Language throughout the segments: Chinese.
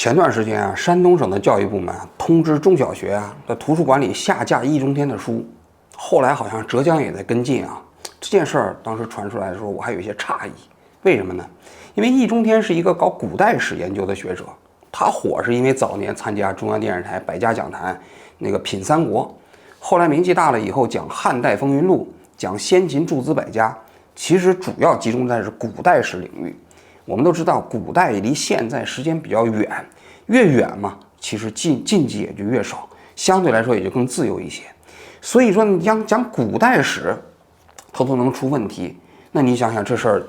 前段时间啊，山东省的教育部门通知中小学的图书馆里下架易中天的书，后来好像浙江也在跟进啊。这件事儿当时传出来的时候，我还有一些诧异，为什么呢？因为易中天是一个搞古代史研究的学者，他火是因为早年参加中央电视台百家讲坛那个品三国，后来名气大了以后讲汉代风云录，讲先秦诸子百家，其实主要集中在是古代史领域。我们都知道，古代离现在时间比较远，越远嘛，其实禁忌也就越少，相对来说也就更自由一些。所以说，你讲古代史，它都能出问题，那你想想这事儿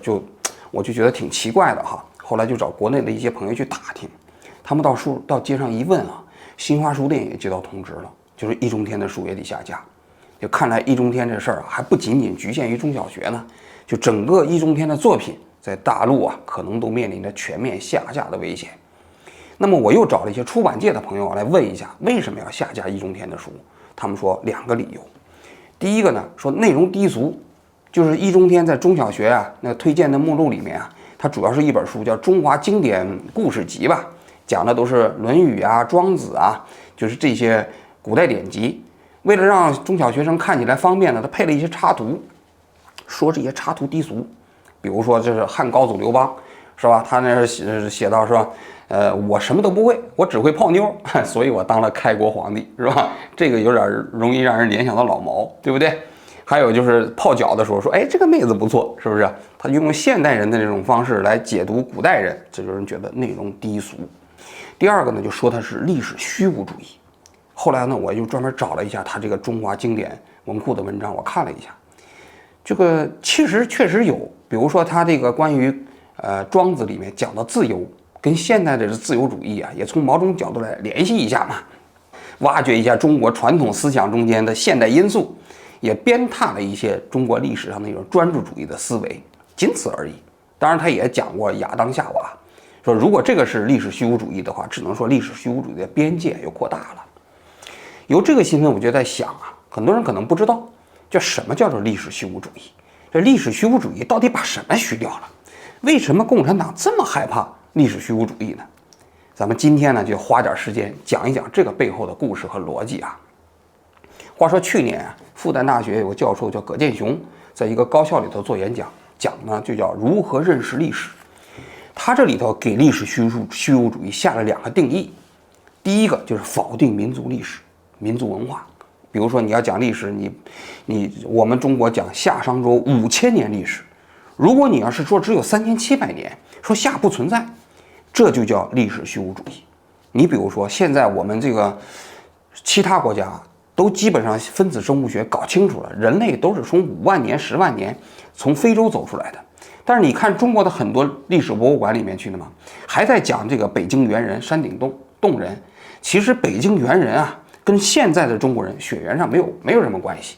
我就觉得挺奇怪的哈。后来就找国内的一些朋友去打听，他们到街上一问啊，新华书店也接到通知了，就是易中天的书也得下架。就看来易中天这事儿还不仅仅局限于中小学呢，就整个易中天的作品在大陆可能都面临着全面下架的危险。那么我又找了一些出版界的朋友来问一下，为什么要下架易中天的书？他们说2个理由。第一个呢，说内容低俗，就是易中天在中小学那推荐的目录里面它主要是一本书叫《中华经典故事集》吧，讲的都是《论语》庄子就是这些古代典籍。为了让中小学生看起来方便呢，他配了一些插图，说这些插图低俗。比如说这是汉高祖刘邦，是吧？他那是写到是吧？我什么都不会，我只会泡妞，所以我当了开国皇帝，是吧？这个有点容易让人联想到老毛，对不对？还有就是泡脚的时候说，哎，这个妹子不错，是不是？他用现代人的这种方式来解读古代人，这就人觉得内容低俗。第二个呢，就说他是历史虚无主义。后来呢，我就专门找了一下他这个中华经典文库的文章，我看了一下，这个确实有，比如说他这个关于庄子里面讲的自由，跟现代的自由主义也从某种角度来联系一下嘛，挖掘一下中国传统思想中间的现代因素，也鞭挞了一些中国历史上的一种专制主义的思维，仅此而已。当然，他也讲过亚当夏娃，说如果这个是历史虚无主义的话，只能说历史虚无主义的边界又扩大了。由这个新闻，我就在想很多人可能不知道，什么叫做历史虚无主义？这历史虚无主义到底把什么虚掉了？为什么共产党这么害怕历史虚无主义呢？咱们今天呢，就花点时间讲一讲这个背后的故事和逻辑话说去年复旦大学有个教授叫葛剑雄，在一个高校里头做演讲，讲呢就叫如何认识历史。他这里头给历史虚无主义下了2个定义。第一个就是否定民族历史、民族文化。比如说你要讲历史，我们中国讲夏商周5000年历史，如果你要是说只有3700年，说夏不存在，这就叫历史虚无主义。你比如说现在我们这个其他国家都基本上分子生物学搞清楚了，人类都是从5万年、10万年从非洲走出来的。但是你看中国的很多历史博物馆里面去的嘛，还在讲这个北京猿人、山顶洞人。其实北京猿人跟现在的中国人血缘上没有什么关系。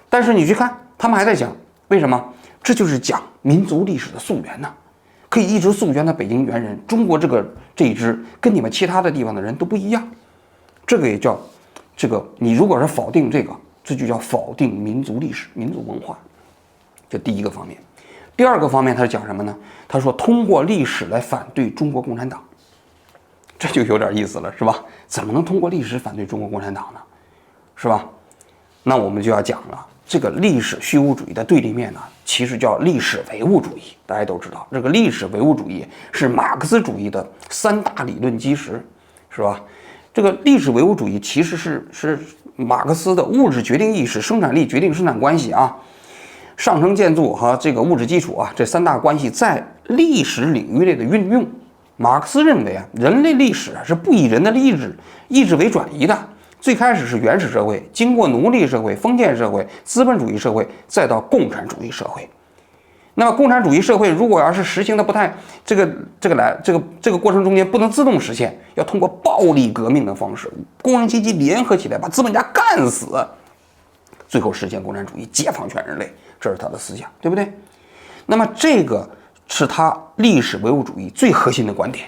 但是你去看，他们还在讲，为什么？这就是讲民族历史的溯源可以一直溯源到北京猿人。中国这一支跟你们其他的地方的人都不一样，这个也叫你如果是否定这就叫否定民族历史、民族文化。这第一个方面。第二个方面他是讲什么呢？他说通过历史来反对中国共产党，这就有点意思了，是吧？怎么能通过历史反对中国共产党呢？是吧？那我们就要讲了，这个历史虚无主义的对立面其实叫历史唯物主义。大家都知道，这个历史唯物主义是马克思主义的3大理论基石，是吧？这个历史唯物主义其实是马克思的物质决定意识，生产力决定生产关系上层建筑和这个物质基础这3大关系在历史领域内的运用。马克思认为人类历史是不以人的意志为转移的。最开始是原始社会，经过奴隶社会、封建社会、资本主义社会，再到共产主义社会。那么共产主义社会如果要是实行的不太这个过程中间不能自动实现，要通过暴力革命的方式，工人阶级联合起来把资本家干死，最后实现共产主义，解放全人类，这是他的思想，对不对？那么这个是他历史唯物主义最核心的观点。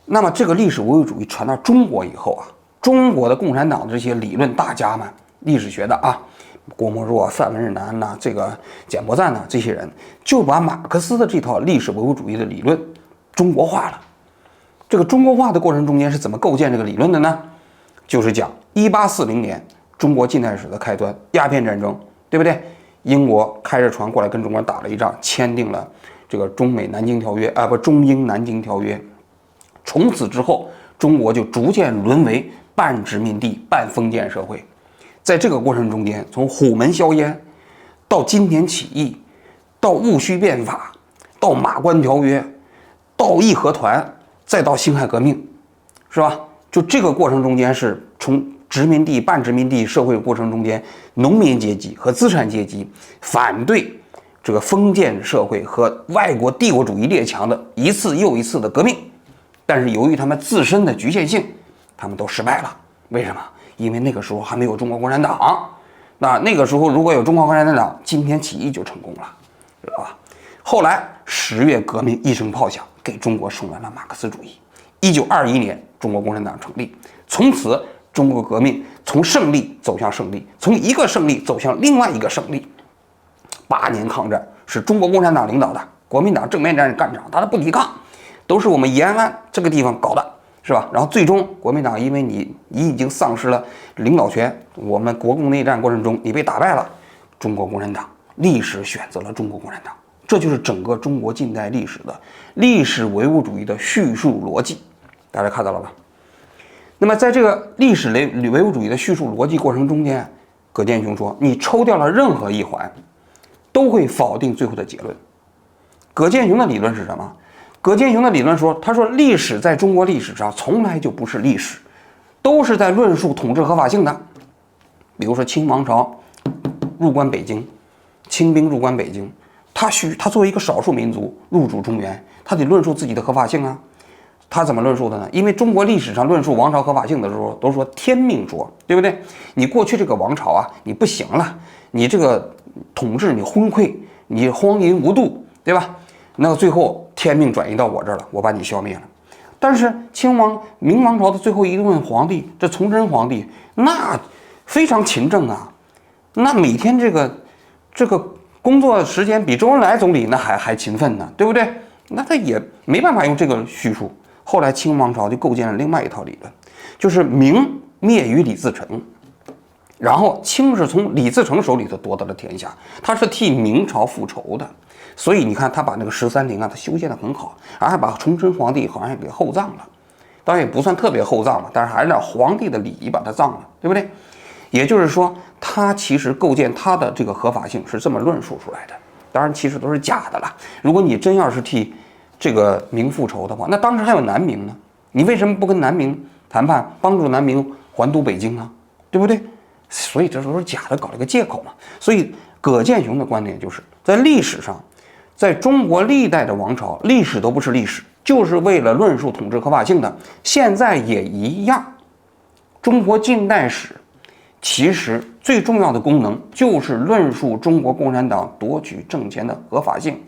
那么这个历史唯物主义传到中国以后中国的共产党的这些理论大家们，历史学的郭沫若、范文日南这个简伯赞这些人，就把马克思的这套历史唯物主义的理论中国化了。这个中国化的过程中间是怎么构建这个理论的呢？就是讲1840年中国近代史的开端，鸦片战争，对不对？英国开着船过来跟中国人打了一仗，签订了这个中英南京条约。从此之后，中国就逐渐沦为半殖民地半封建社会。在这个过程中间，从虎门销烟到金田起义，到戊戌变法，到马关条约，到义和团，再到辛亥革命，是吧？就这个过程中间是从殖民地半殖民地社会过程中间，农民阶级和资产阶级反对这个封建社会和外国帝国主义列强的一次又一次的革命。但是由于他们自身的局限性，他们都失败了。为什么？因为那个时候还没有中国共产党。那个时候如果有中国共产党，今天起义就成功了，知道吧？后来10月革命一声炮响，给中国送来了马克思主义。1921年，中国共产党成立，从此中国革命从胜利走向胜利，从一个胜利走向另外一个胜利。8年抗战是中国共产党领导的，国民党正面战干场，他的不抵抗，都是我们延安这个地方搞的，是吧？然后最终国民党因为你已经丧失了领导权，我们国共内战过程中你被打败了，中国共产党历史选择了中国共产党。这就是整个中国近代历史的历史唯物主义的叙述逻辑，大家看到了吧？那么在这个历史唯物主义的叙述逻辑过程中间，葛剑雄说，你抽掉了任何一环，都会否定最后的结论。葛剑雄的理论是什么？葛剑雄的理论说，他说历史在中国历史上从来就不是历史，都是在论述统治合法性的。比如说清王朝入关北京，清兵入关北京，他作为一个少数民族入主中原，他得论述自己的合法性啊。他怎么论述的呢？因为中国历史上论述王朝合法性的时候，都说天命说，对不对？你过去这个王朝啊，你不行了，你这个统治你昏聩，你荒淫无度，对吧？那最后天命转移到我这儿了，我把你消灭了。但是明王朝的最后一任皇帝，这崇祯皇帝，那非常勤政啊，那每天这个工作时间比周恩来总理那还勤奋呢，对不对？那他也没办法用这个叙述。后来清王朝就构建了另外一套理论，就是明灭于李自成，然后清是从李自成手里头夺得了天下，他是替明朝复仇的。所以你看他把那个13陵啊，他修建得很好，还把崇祯皇帝好像给厚葬了，当然也不算特别厚葬了，但是还是按皇帝的礼仪把他葬了，对不对？也就是说，他其实构建他的这个合法性是这么论述出来的，当然其实都是假的了。如果你真要是替这个明复仇的话，那当时还有南明呢，你为什么不跟南明谈判，帮助南明还都北京啊？对不对？所以这都是假的，搞了个借口嘛。所以葛剑雄的观点就是在历史上，在中国历代的王朝，历史都不是历史，就是为了论述统治合法性的。现在也一样，中国近代史其实最重要的功能就是论述中国共产党夺取政权的合法性。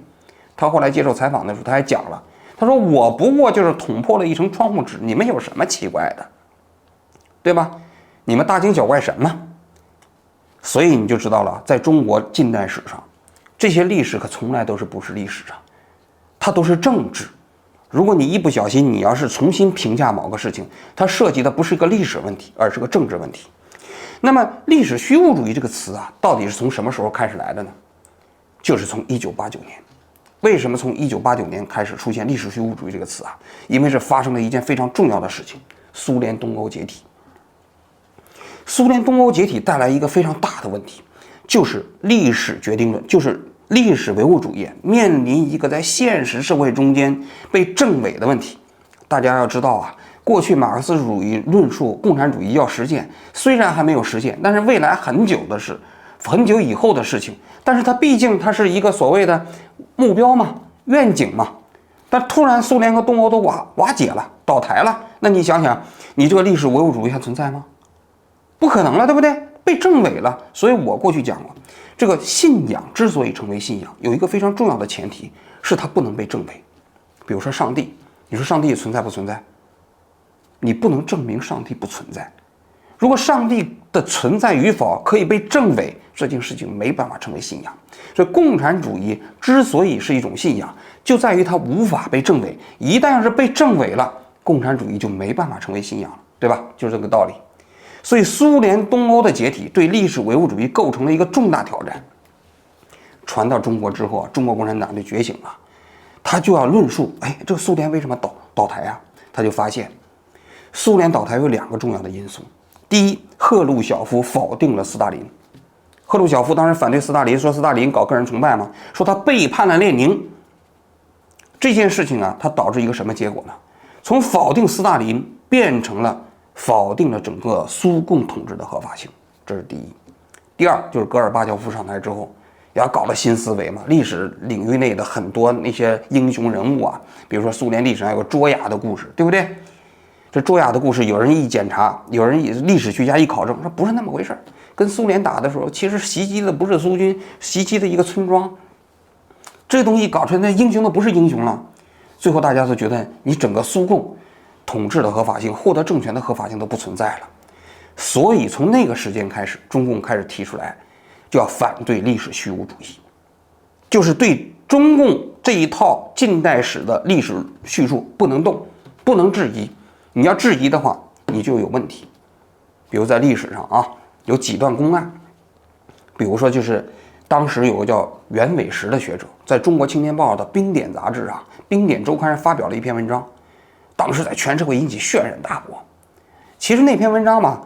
他后来接受采访的时候，他还讲了，他说我不过就是捅破了一层窗户纸，你们有什么奇怪的，对吧？你们大惊小怪什么？所以你就知道了，在中国近代史上，这些历史可从来都是不是历史啊，它都是政治。如果你一不小心，你要是重新评价某个事情，它涉及的不是一个历史问题，而是个政治问题。那么历史虚无主义这个词啊，到底是从什么时候开始来的呢？就是从1989年。为什么从1989年开始出现历史虚无主义这个词啊？因为是发生了一件非常重要的事情，苏联东欧解体。苏联东欧解体带来一个非常大的问题，就是历史决定论，就是历史唯物主义面临一个在现实社会中间被证伪的问题。大家要知道啊，过去马克思主义论述共产主义要实现，虽然还没有实现，但是未来很久以后的事情，但是它毕竟它是一个所谓的目标嘛，愿景嘛。但突然苏联和东欧都瓦解了，倒台了，那你想想，你这个历史唯物主义还存在吗？不可能了，对不对？被证伪了。所以我过去讲过，这个信仰之所以成为信仰，有一个非常重要的前提，是它不能被证伪。比如说上帝，你说上帝存在不存在？你不能证明上帝不存在。如果上帝的存在与否可以被证伪，这件事情没办法成为信仰。所以共产主义之所以是一种信仰，就在于它无法被证伪。一旦要是被证伪了，共产主义就没办法成为信仰了，对吧？就是这个道理。所以苏联东欧的解体对历史唯物主义构成了一个重大挑战。传到中国之后，中国共产党就觉醒了，他就要论述，这个苏联为什么倒台啊？他就发现，苏联倒台有2个重要的因素。第一，赫鲁晓夫否定了斯大林。赫鲁晓夫当时反对斯大林，说斯大林搞个人崇拜嘛，说他背叛了列宁。这件事情啊，它导致一个什么结果呢？从否定斯大林变成了否定了整个苏共统治的合法性，这是第一。第二，就是戈尔巴乔夫上台之后，要搞了新思维嘛，历史领域内的很多那些英雄人物啊，比如说苏联历史上有个卓雅的故事，对不对？这卓雅的故事，有人一检查，有人历史学家一考证，说不是那么回事。跟苏联打的时候，其实袭击的不是苏军，袭击的一个村庄。这东西搞出来，那英雄都不是英雄了。最后大家都觉得你整个苏共统治的合法性、获得政权的合法性都不存在了。所以从那个时间开始，中共开始提出来，就要反对历史虚无主义，就是对中共这一套近代史的历史叙述不能动，不能质疑。你要质疑的话，你就有问题。比如在历史上啊，有几段公案，比如说就是当时有个叫袁伟时的学者，在中国青年报的冰点杂志啊、冰点周刊上发表了一篇文章，当时在全社会引起轩然大波。其实那篇文章嘛，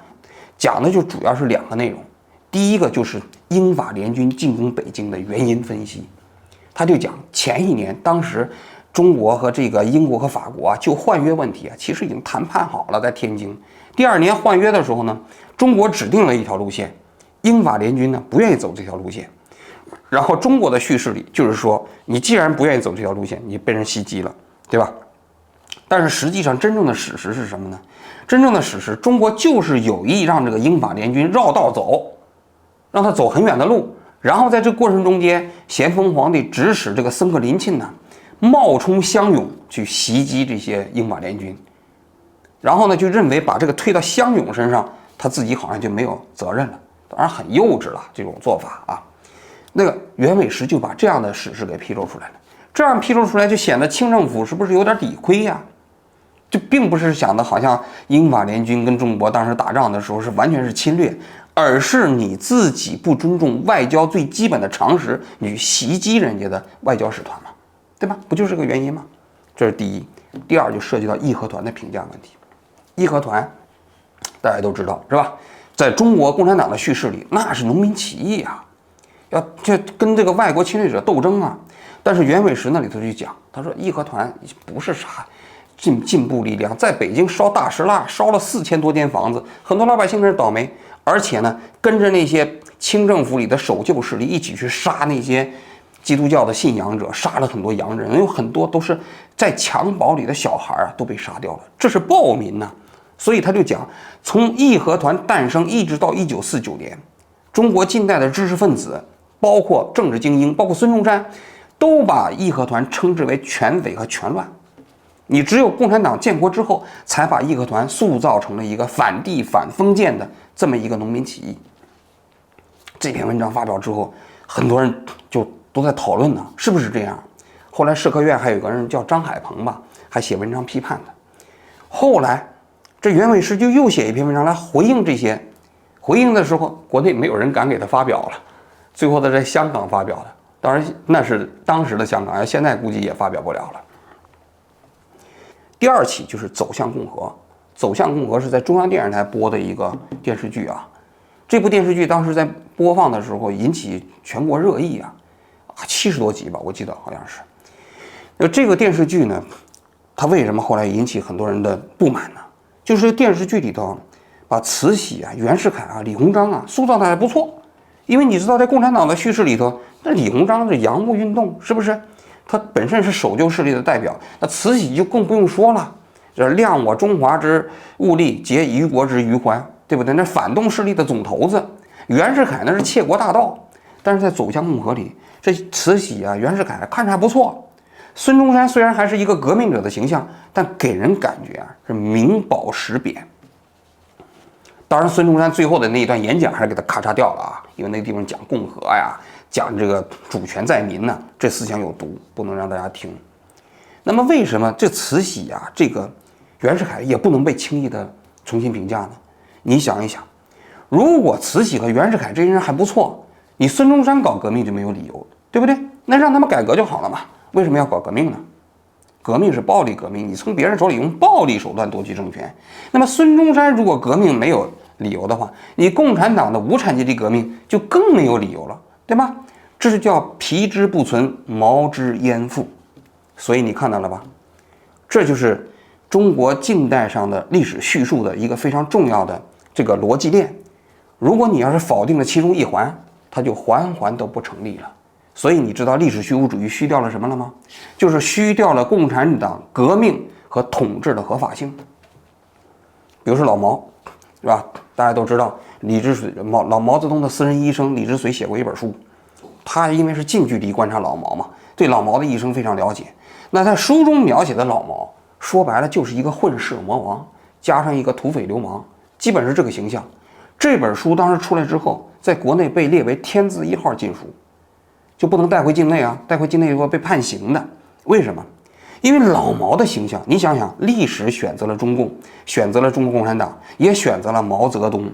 讲的就主要是2个内容。第一个就是英法联军进攻北京的原因分析，他就讲前一年当时中国和这个英国和法国啊，就换约问题啊，其实已经谈判好了，在天津。第2年换约的时候呢，中国指定了一条路线，英法联军呢不愿意走这条路线。然后中国的叙事里就是说，你既然不愿意走这条路线，你被人袭击了，对吧？但是实际上真正的史实是什么呢？真正的史实，中国就是有意让这个英法联军绕道走，让他走很远的路，然后在这个过程中间，咸丰皇帝指使这个僧格林沁呢，冒充湘勇去袭击这些英法联军，然后呢就认为把这个推到湘勇身上，他自己好像就没有责任了。当然很幼稚了这种做法啊。那个袁伟时就把这样的史实给披露出来了，这样披露出来就显得清政府是不是有点理亏呀？就并不是想的好像英法联军跟中国当时打仗的时候是完全是侵略，而是你自己不尊重外交最基本的常识，你去袭击人家的外交使团嘛，对吧？不就是这个原因吗？这是第一。第二就涉及到义和团的评价问题。义和团大家都知道是吧？在中国共产党的叙事里，那是农民起义啊，要跟这个外国侵略者斗争啊。但是袁伟时那里头就讲，他说义和团不是啥进步力量，在北京烧大石蜡，烧了4000多间房子，很多老百姓是倒霉，而且呢，跟着那些清政府里的守旧势力一起去杀那些基督教的信仰者，杀了很多洋人，有很多都是在襁褓里的小孩啊都被杀掉了，这是暴民呐。所以他就讲，从义和团诞生一直到1949年，中国近代的知识分子，包括政治精英，包括孙中山，都把义和团称之为权匪和权乱。你只有共产党建国之后，才把义和团塑造成了一个反帝反封建的这么一个农民起义。这篇文章发表之后，很多人就都在讨论呢，是不是这样？后来社科院还有个人叫张海鹏吧，还写文章批判的。后来这袁伟时就又写一篇文章来回应这些，回应的时候国内没有人敢给他发表了，最后他在香港发表的，当然那是当时的香港，现在估计也发表不了了。第2起就是走向共和。走向共和是在中央电视台播的一个电视剧啊，这部电视剧当时在播放的时候引起全国热议啊，70多集吧，我记得好像是。那这个电视剧呢，它为什么后来引起很多人的不满呢？就是电视剧里头把慈禧啊、袁世凯啊、李鸿章啊塑造的还不错，因为你知道在共产党的叙事里头，那李鸿章的洋务运动是不是？他本身是守旧势力的代表，那慈禧就更不用说了，这量我中华之物力，竭余国之余欢，对不对？那反动势力的总头子，袁世凯那是窃国大盗。但是在走向共和里，这慈禧啊、袁世凯看着还不错。孙中山虽然还是一个革命者的形象，但给人感觉啊是名饱实贬。当然，孙中山最后的那一段演讲还是给他咔嚓掉了啊，因为那个地方讲共和呀，讲这个主权在民呢，这思想有毒，不能让大家听。那么为什么这慈禧啊，这个袁世凯也不能被轻易的重新评价呢？你想一想，如果慈禧和袁世凯这些人还不错，你孙中山搞革命就没有理由，对不对？那让他们改革就好了嘛，为什么要搞革命呢？革命是暴力革命，你从别人手里用暴力手段夺取政权。那么孙中山如果革命没有理由的话，你共产党的无产阶级革命就更没有理由了，对吧？这是叫皮之不存，毛之焉附。所以你看到了吧？这就是中国近代上的历史叙述的一个非常重要的这个逻辑链。如果你要是否定了其中一环，它就环环都不成立了。所以你知道历史虚无主义虚掉了什么了吗？就是虚掉了共产党革命和统治的合法性。比如说老毛，是吧？大家都知道李之水老毛泽东的私人医生李之水写过一本书，他因为是近距离观察老毛嘛，对老毛的一生非常了解。那在书中描写的老毛，说白了就是一个混世魔王，加上一个土匪流氓，基本是这个形象。这本书当时出来之后，在国内被列为天字1号禁书，就不能带回境内啊，带回境内会被判刑的。为什么？因为老毛的形象，你想想，历史选择了中共，选择了中国共产党，也选择了毛泽东。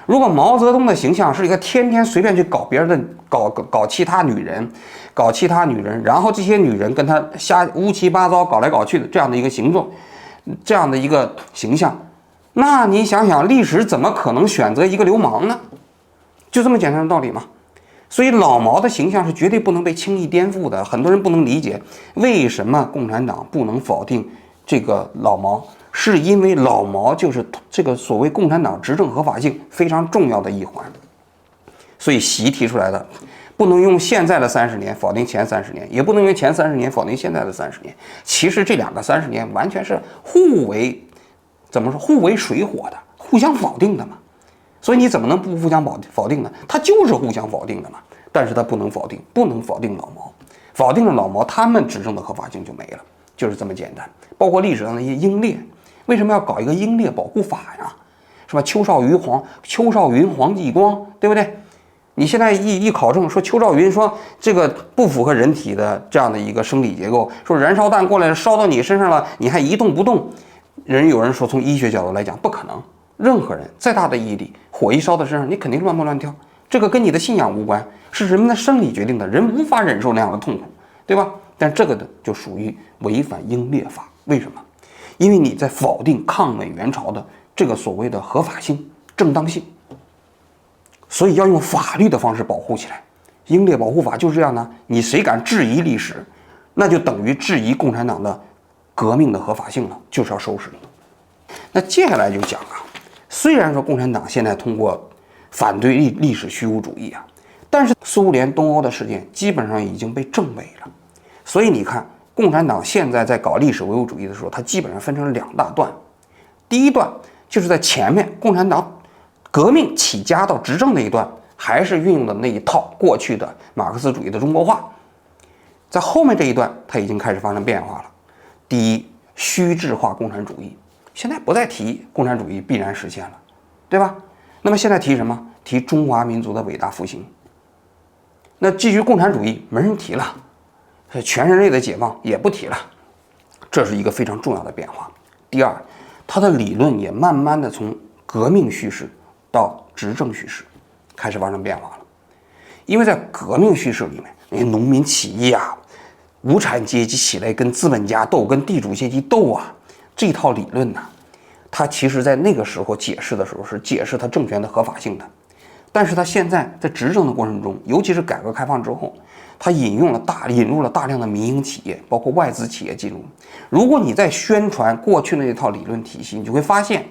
如果毛泽东的形象是一个天天随便去搞别人的搞其他女人，然后这些女人跟他瞎乌七八糟搞来搞去的这样的一个形状，这样的一个形象，那你想想，历史怎么可能选择一个流氓呢？就这么简单的道理嘛。所以老毛的形象是绝对不能被轻易颠覆的。很多人不能理解为什么共产党不能否定这个老毛，是因为老毛就是这个所谓共产党执政合法性非常重要的一环。所以习提出来的，不能用现在的30年否定前30年，也不能用前30年否定现在的30年。其实这两个30年完全是互为水火的，互相否定的嘛。所以你怎么能不互相否定呢？它就是互相否定的嘛。但是它不能否定老毛，否定了老毛，他们执政的合法性就没了，就是这么简单。包括历史上的一些英烈，为什么要搞一个英烈保护法呀？是吧？邱少云、黄继光，对不对？你现在一考证说邱少云说这个不符合人体的这样的一个生理结构，说燃烧弹过来烧到你身上了，你还一动不动，有人说从医学角度来讲不可能。任何人再大的毅力，火一烧到身上，你肯定乱蹦乱跳。这个跟你的信仰无关，是人们的生理决定的，人无法忍受那样的痛苦，对吧？但这个的就属于违反英烈法。为什么？因为你在否定抗美援朝的这个所谓的合法性、正当性，所以要用法律的方式保护起来。英烈保护法就是这样的，你谁敢质疑历史，那就等于质疑共产党的革命的合法性了，就是要收拾你。那接下来就讲啊，虽然说共产党现在通过反对历史虚无主义啊，但是苏联东欧的事件基本上已经被证伪了。所以你看，共产党现在在搞历史唯物主义的时候，它基本上分成了2大段。第一段就是在前面共产党革命起家到执政那一段，还是运用的那一套过去的马克思主义的中国化。在后面这一段，它已经开始发生变化了。第一，虚质化共产主义。现在不再提共产主义必然实现了，对吧？那么现在提什么？提中华民族的伟大复兴。那基于共产主义没人提了，全人类的解放也不提了，这是一个非常重要的变化。第二，它的理论也慢慢的从革命叙事到执政叙事开始发生变化了。因为在革命叙事里面，那些农民起义啊，无产阶级起来跟资本家斗，跟地主阶级斗啊，这套理论呢，它其实在那个时候解释的时候是解释它政权的合法性的，但是它现在在执政的过程中，尤其是改革开放之后，它引入了大量的民营企业，包括外资企业进入。如果你在宣传过去的那套理论体系，你就会发现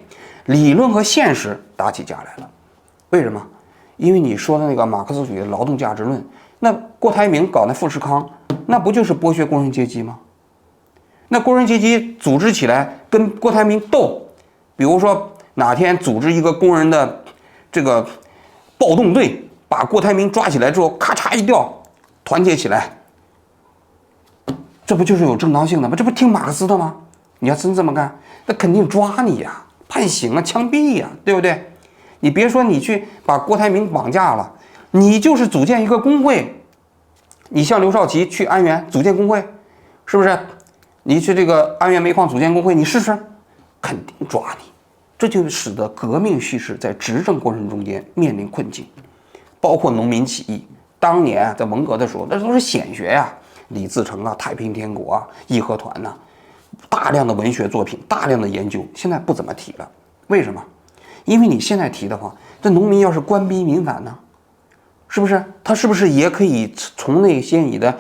理论和现实打起架来了。为什么？因为你说的那个马克思主义的劳动价值论，那郭台铭搞那富士康，那不就是剥削工人阶级吗？那工人阶级组织起来跟郭台铭斗，比如说哪天组织一个工人的这个暴动队，把郭台铭抓起来之后，咔嚓一吊，团结起来，这不就是有正当性的吗？这不听马克思的吗？你要真这么干，那肯定抓你呀，判刑啊，枪毙呀，对不对？你别说你去把郭台铭绑架了，你就是组建一个工会，你像刘少奇去安源组建工会，是不是？你去这个安源煤矿组建工会，你试试，肯定抓你。这就使得革命叙事在执政过程中间面临困境，包括农民起义。当年在文革的时候，那都是显学呀，李自成啊、太平天国啊、义和团呐，大量的文学作品，大量的研究，现在不怎么提了。为什么？因为你现在提的话，这农民要是官逼民反呢，是不是？他是不是也可以从那些你的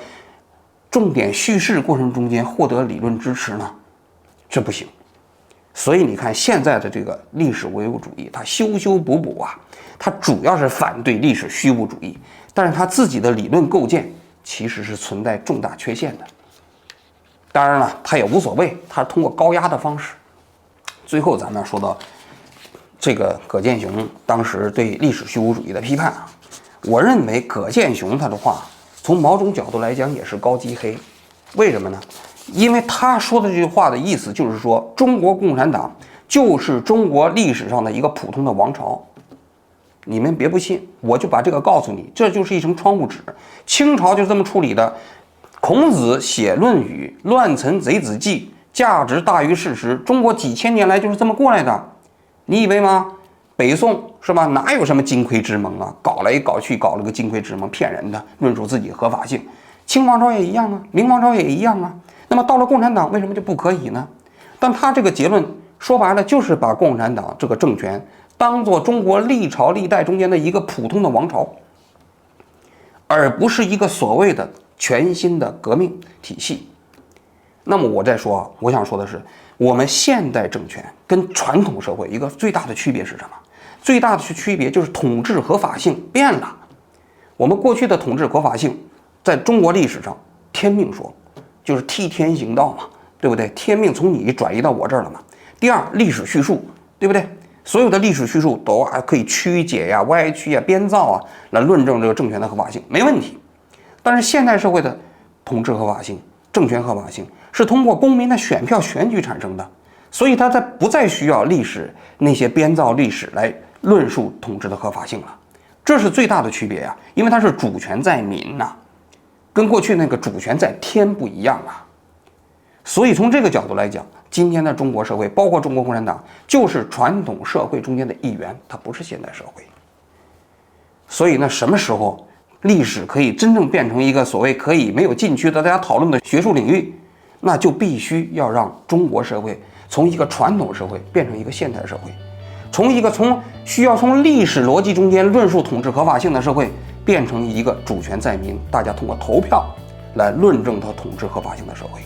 重点叙事过程中间获得理论支持呢？这不行。所以你看现在的这个历史唯物主义，它修修补补啊，它主要是反对历史虚无主义，但是它自己的理论构建其实是存在重大缺陷的。当然了，它也无所谓，它通过高压的方式。最后咱们要说到这个葛剑雄当时对历史虚无主义的批判啊，我认为葛剑雄他的话从某种角度来讲也是高级黑。为什么呢？因为他说的这句话的意思就是说，中国共产党就是中国历史上的一个普通的王朝。你们别不信，我就把这个告诉你，这就是一层窗户纸。清朝就这么处理的。孔子写《论语》，乱臣贼子计，价值大于事实。中国几千年来就是这么过来的，你以为吗？北宋是吧？哪有什么金匮之盟啊？搞来搞去，搞了个金匮之盟，骗人的，论述自己合法性。清王朝也一样啊，明王朝也一样啊。那么到了共产党，为什么就不可以呢？但他这个结论说白了，就是把共产党这个政权当做中国历朝历代中间的一个普通的王朝，而不是一个所谓的全新的革命体系。那么我再说，我想说的是，我们现代政权跟传统社会一个最大的区别是什么？最大的区别就是统治合法性变了。我们过去的统治合法性，在中国历史上，天命说，就是替天行道嘛，对不对？天命从你转移到我这儿了嘛。第二，历史叙述，对不对？所有的历史叙述都还可以曲解呀、歪曲呀、编造啊，来论证这个政权的合法性，没问题。但是现代社会的统治合法性、政权合法性是通过公民的选票选举产生的，所以它不再需要历史那些编造历史来论述统治的合法性了。这是最大的区别呀，因为它是主权在民呐，跟过去那个主权在天不一样啊。所以从这个角度来讲，今天的中国社会，包括中国共产党，就是传统社会中间的一员，它不是现代社会。所以呢，什么时候历史可以真正变成一个所谓可以没有禁区的大家讨论的学术领域，那就必须要让中国社会从一个传统社会变成一个现代社会，需要从历史逻辑中间论述统治合法性的社会，变成一个主权在民，大家通过投票来论证它统治合法性的社会。